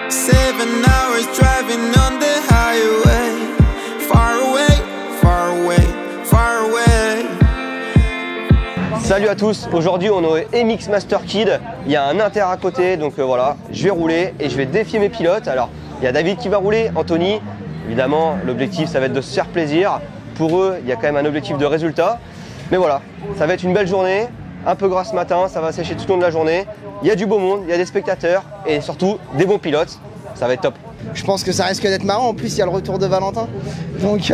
7 hours driving on the highway. Far away, far away, far away. Salut à tous, aujourd'hui on est au MX Master Kid. Il y a un inter à côté, donc voilà, je vais rouler et je vais défier mes pilotes. Alors, il y a David qui va rouler, Anthony. Évidemment, l'objectif ça va être de se faire plaisir. Pour eux, il y a quand même un objectif de résultat. Mais voilà, ça va être une belle journée, un peu gras ce matin, ça va sécher tout au long de la journée. Il y a du beau monde, il y a des spectateurs et surtout des bons pilotes. Ça va être top. Je pense que ça risque d'être marrant. En plus, il y a le retour de Valentin. Donc,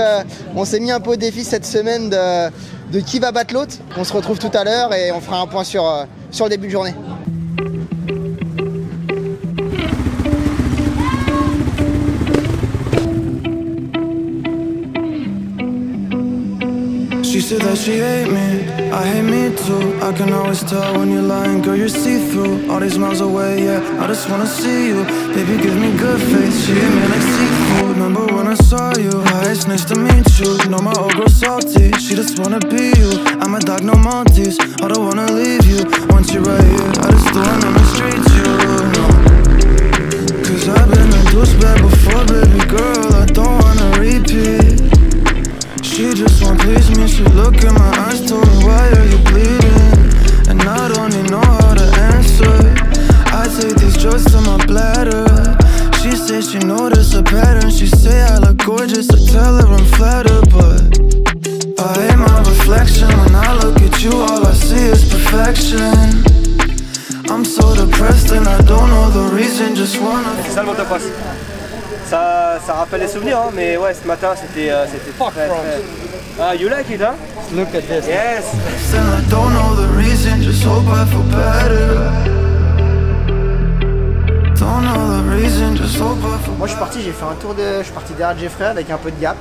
on s'est mis un peu au défi cette semaine de qui va battre l'autre. On se retrouve tout à l'heure et on fera un point sur le début de journée. She said that she hate me, I hate me too. I can always tell when you're lying, girl, you're see-through. All these miles away, yeah, I just wanna see you. Baby, give me good face, she hit me like seafood. Remember when I saw you, hi, it's nice to meet you. Know my old girl salty, she just wanna be you. I'm a dog, no Maltese, I don't wanna leave you. Once you're right here, I just don't wanna mistreat you, no. Cause I've been a douchebag before, baby girl, I don't wanna repeat. She just won't please me, she look in my eyes, told me why are you bleeding? And I don't even know how to answer. I take these drugs to my bladder. She says she noticed a pattern. She say I look gorgeous, I tell her I'm flattered. But I hate my reflection. When I look at you, all I see is perfection. I'm so depressed and I don't know the reason, just wanna... C'est ça le motopass. Ça rappelle les souvenirs, hein, mais ouais, ce matin c'était très... Ah, you like it, huh? Look at this. Yes. And I don't know the reason, just hope I feel better. Don't know the reason, just hope I feel better. Moi, je suis parti, j'ai fait un tour je suis parti derrière Jeffrey avec un peu de gap.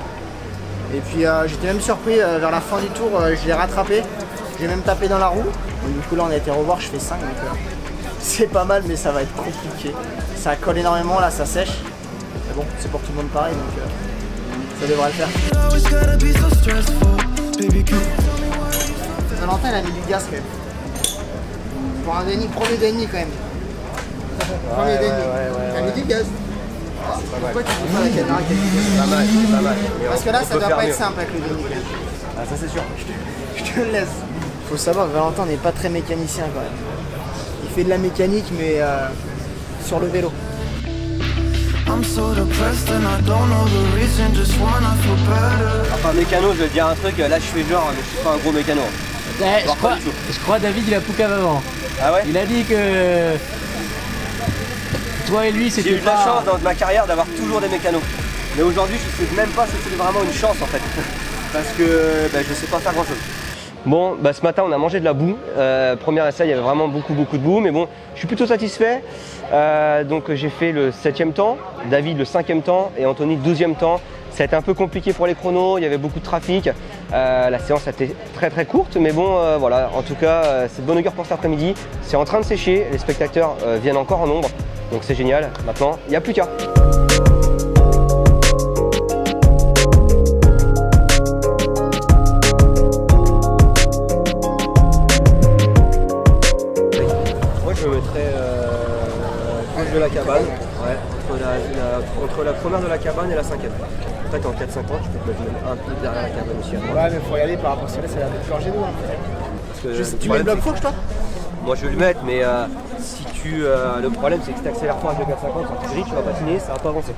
Et puis, j'étais même surpris, vers la fin du tour, je l'ai rattrapé. J'ai même tapé dans la roue. Donc, du coup, là, on a été revoir, je fais 5. Donc, c'est pas mal, mais ça va être compliqué. Ça colle énormément, là, ça sèche. Mais bon, c'est pour tout le monde pareil, donc ça devrait le faire. Valentin, il a mis du gaz quand même. Pour un déni, premier déni quand même. Premier déni. Il a mis du gaz. Pourquoi tu fais pas la caméra avec du gaz? Pas mal, pas mal. Parce que là, ça doit pas être simple avec le déni. Ah, ça c'est sûr. Je te le laisse. Faut savoir que Valentin n'est pas très mécanicien quand même. Il fait de la mécanique, mais sur le vélo. Enfin, mécano, je vais te dire un truc, là je fais genre, je suis pas un gros mécano. Ouais, je crois David il a poucave avant. Ah ouais? Il a dit que toi et lui c'était J'ai eu de la chance dans ma carrière d'avoir toujours des mécanos. Mais aujourd'hui je sais même pas si c'est vraiment une chance en fait. Parce que je sais pas faire grand chose. Bon, ce matin on a mangé de la boue. Premier essai, il y avait vraiment beaucoup de boue, mais bon, je suis plutôt satisfait. Donc j'ai fait le 7e temps, David le 5e temps et Anthony le 12e temps. Ça a été un peu compliqué pour les chronos, il y avait beaucoup de trafic. La séance a été très courte, mais bon, voilà. En tout cas, c'est de bonne augure pour cet après-midi. C'est en train de sécher, les spectateurs viennent encore en nombre, donc c'est génial. Maintenant, il n'y a plus qu'à. Je me mettrais proche de la cabane, ouais, entre la première de la cabane et la 5e. Peut-être en 4-5 ans, tu peux te mettre même un peu derrière la cabane aussi. Ouais, mais faut y aller par rapport à ça, ça a l'air d'être plus en géno. Tu mets le bloc fourche toi? Moi je vais le mettre, mais si tu. Le problème c'est que si tu accélères fort avec le 450, quand tu grilles, tu vas patiner, ça va pas avancer.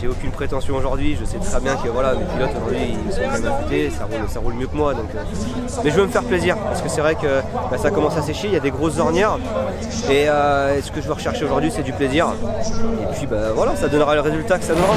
J'ai aucune prétention aujourd'hui, je sais très bien que voilà, mes pilotes aujourd'hui ils sont quand même affûtés, ça roule mieux que moi. Donc, mais je veux me faire plaisir, parce que c'est vrai que ça commence à sécher, il y a des grosses ornières. Et ce que je veux rechercher aujourd'hui c'est du plaisir. Et puis voilà, ça donnera le résultat que ça donnera.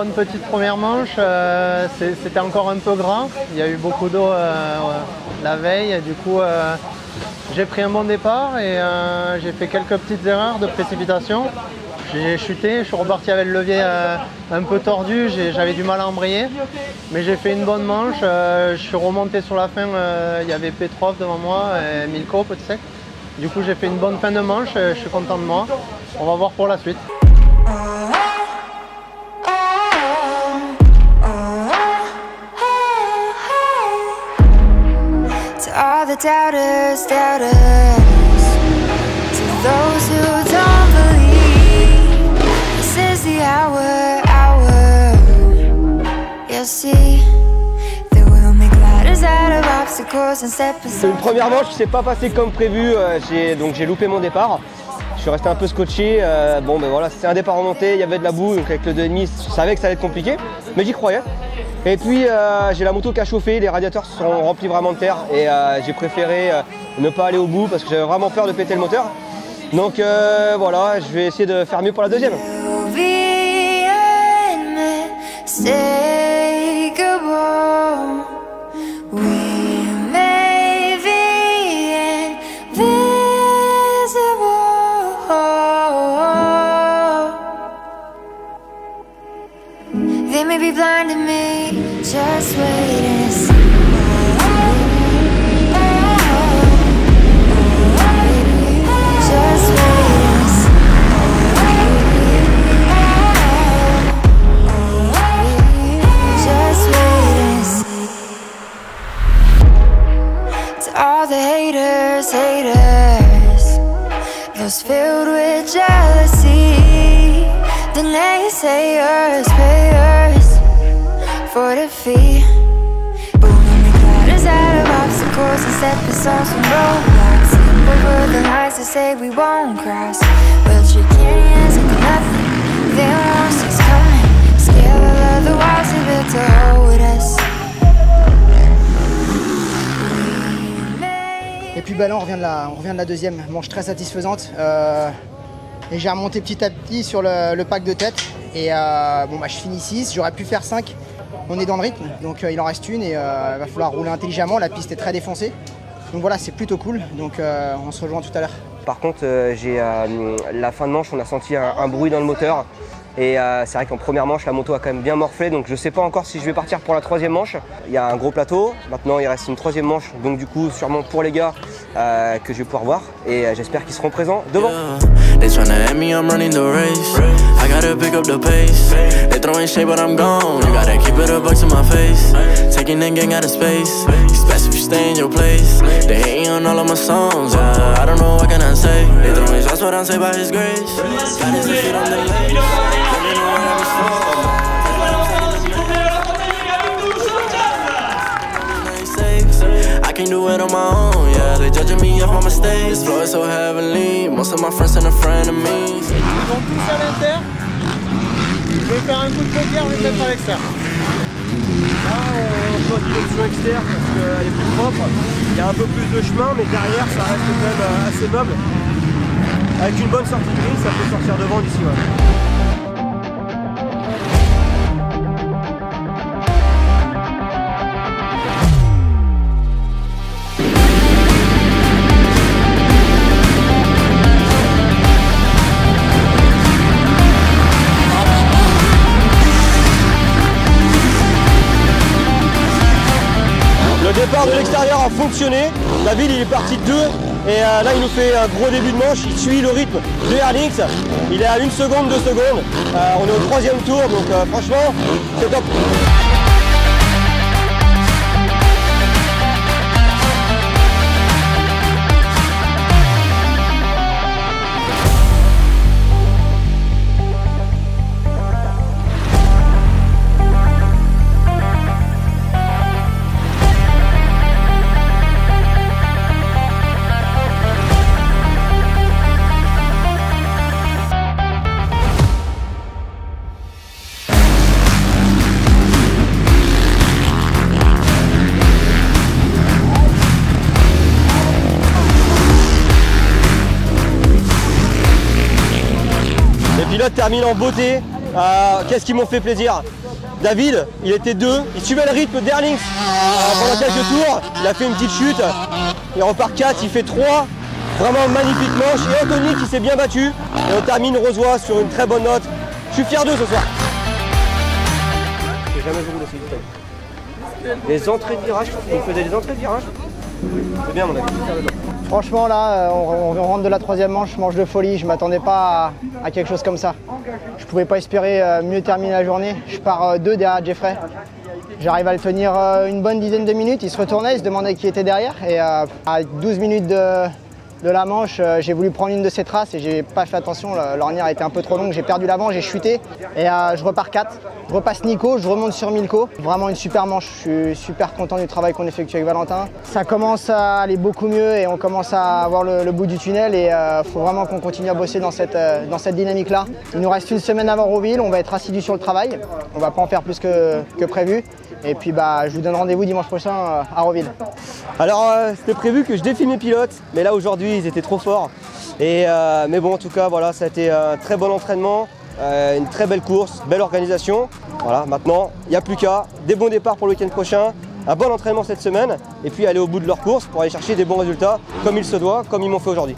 bonne petite première manche. C'était encore un peu grand. Il y a eu beaucoup d'eau la veille. Du coup, j'ai pris un bon départ et j'ai fait quelques petites erreurs de précipitation. J'ai chuté, je suis reparti avec le levier un peu tordu, j'avais du mal à embrayer. Mais j'ai fait une bonne manche. Je suis remonté sur la fin, il y avait Petrov devant moi et Milko, petit sec. Du coup, j'ai fait une bonne fin de manche, je suis content de moi. On va voir pour la suite. All the doubters, to those who don't believe, this is the hour, you'll see, that we'll make ladders out of obstacles and step aside. C'est une première manche qui s'est pas passée comme prévu, donc j'ai loupé mon départ. Je suis resté un peu scotché, bon ben voilà, c'est un départ remonté, il y avait de la boue, donc avec le 2,5, je savais que ça allait être compliqué, mais j'y croyais. Et puis j'ai la moto qui a chauffé, les radiateurs se sont remplis vraiment de terre et j'ai préféré ne pas aller au bout parce que j'avais vraiment peur de péter le moteur. Donc voilà, je vais essayer de faire mieux pour la deuxième. They may be blind to me, just wait and see. Just wait and see. Just wait and see. To all the haters, those filled with jealousy, the naysayers, payers for the fee. But we make ladders out of obstacles and stepping stones from roadblocks. Over the lines to say we won't cross. But your canyons are nothing, they won't see us coming. Scale all of the walls we built to hold us. Et puis bah là on revient de la deuxième manche très satisfaisante. Et j'ai remonté petit à petit sur le pack de tête. Et bon bah je finis 6, j'aurais pu faire 5. On est dans le rythme, donc il en reste une et il va falloir rouler intelligemment. La piste est très défoncée. Donc voilà, c'est plutôt cool. Donc on se rejoint tout à l'heure. Par contre, la fin de manche, on a senti un bruit dans le moteur. Et c'est vrai qu'en première manche, la moto a quand même bien morflé. Donc je ne sais pas encore si je vais partir pour la troisième manche. Il y a un gros plateau. Maintenant, il reste une troisième manche. Donc du coup, sûrement pour les gars que je vais pouvoir voir. Et j'espère qu'ils seront présents devant. They tryna at me, I'm running the race. I gotta pick up the pace. They throwing shade, but I'm gone. You gotta keep it a buck to my face. Taking that gang out of space. It's best if you stay in your place. They hating on all of my songs. I don't know what can I say. They throwing shots, but I'm saved by His grace. God is the feet on the lace. Living the world I'm I can't do it on my own, yeah. They judging me off my mistakes. This flow is so heavenly. Most of my friends and a friend of me. Ils vont tous à l'inter. Je vais faire un coup de poker, je vais mettre à l'extérieur. Là, on choisit l'option externe parce qu'elle est plus propre. Il y a un peu plus de chemin, mais derrière, ça reste quand même assez meuble. Avec une bonne sortie de grille, ça peut sortir devant d'ici. Ouais. Le départ de l'extérieur a fonctionné, David il est parti de 2 et là il nous fait un gros début de manche, il suit le rythme de Ernix, il est à 1 seconde, 2 secondes, on est au 3e tour donc franchement c'est top. Le pilote termine en beauté, Qu'est-ce qu'ils m'ont fait plaisir? David, il était 2, il suivait le rythme d'Erlings pendant quelques tours, il a fait une petite chute, il repart 4, il fait 3, vraiment magnifique manche, et Anthony qui s'est bien battu, et on termine Rosoy sur une très bonne note. Je suis fier d'eux ce soir. J'ai jamais joué de ces les entrées de virage, vous faisiez des entrées de virage? C'est bien mon avis. Franchement là, on rentre de la 3e manche de folie, je m'attendais pas à quelque chose comme ça. Je pouvais pas espérer mieux terminer la journée. Je pars 2 derrière Jeffrey. J'arrive à le tenir une bonne dizaine de minutes, il se retournait, il se demandait qui était derrière. Et à 12 minutes de la manche, j'ai voulu prendre une de ses traces et j'ai pas fait attention, l'ornière a été un peu trop longue, j'ai perdu l'avant, j'ai chuté et je repars 4. Je repasse Nico, je remonte sur Milko. Vraiment une super manche, je suis super content du travail qu'on effectue avec Valentin. Ça commence à aller beaucoup mieux et on commence à avoir le bout du tunnel et faut vraiment qu'on continue à bosser dans cette dynamique-là. Il nous reste une semaine avant Roville, on va être assidus sur le travail, on va pas en faire plus que prévu. Et puis je vous donne rendez-vous dimanche prochain à Roville. Alors c'était prévu que je défile mes pilotes, mais là aujourd'hui ils étaient trop forts. Mais bon en tout cas voilà, ça a été un très bon entraînement, une très belle course, belle organisation. Voilà, maintenant il n'y a plus qu'à, des bons départs pour le week-end prochain, un bon entraînement cette semaine, et puis aller au bout de leur course pour aller chercher des bons résultats comme il se doit, comme ils m'ont fait aujourd'hui.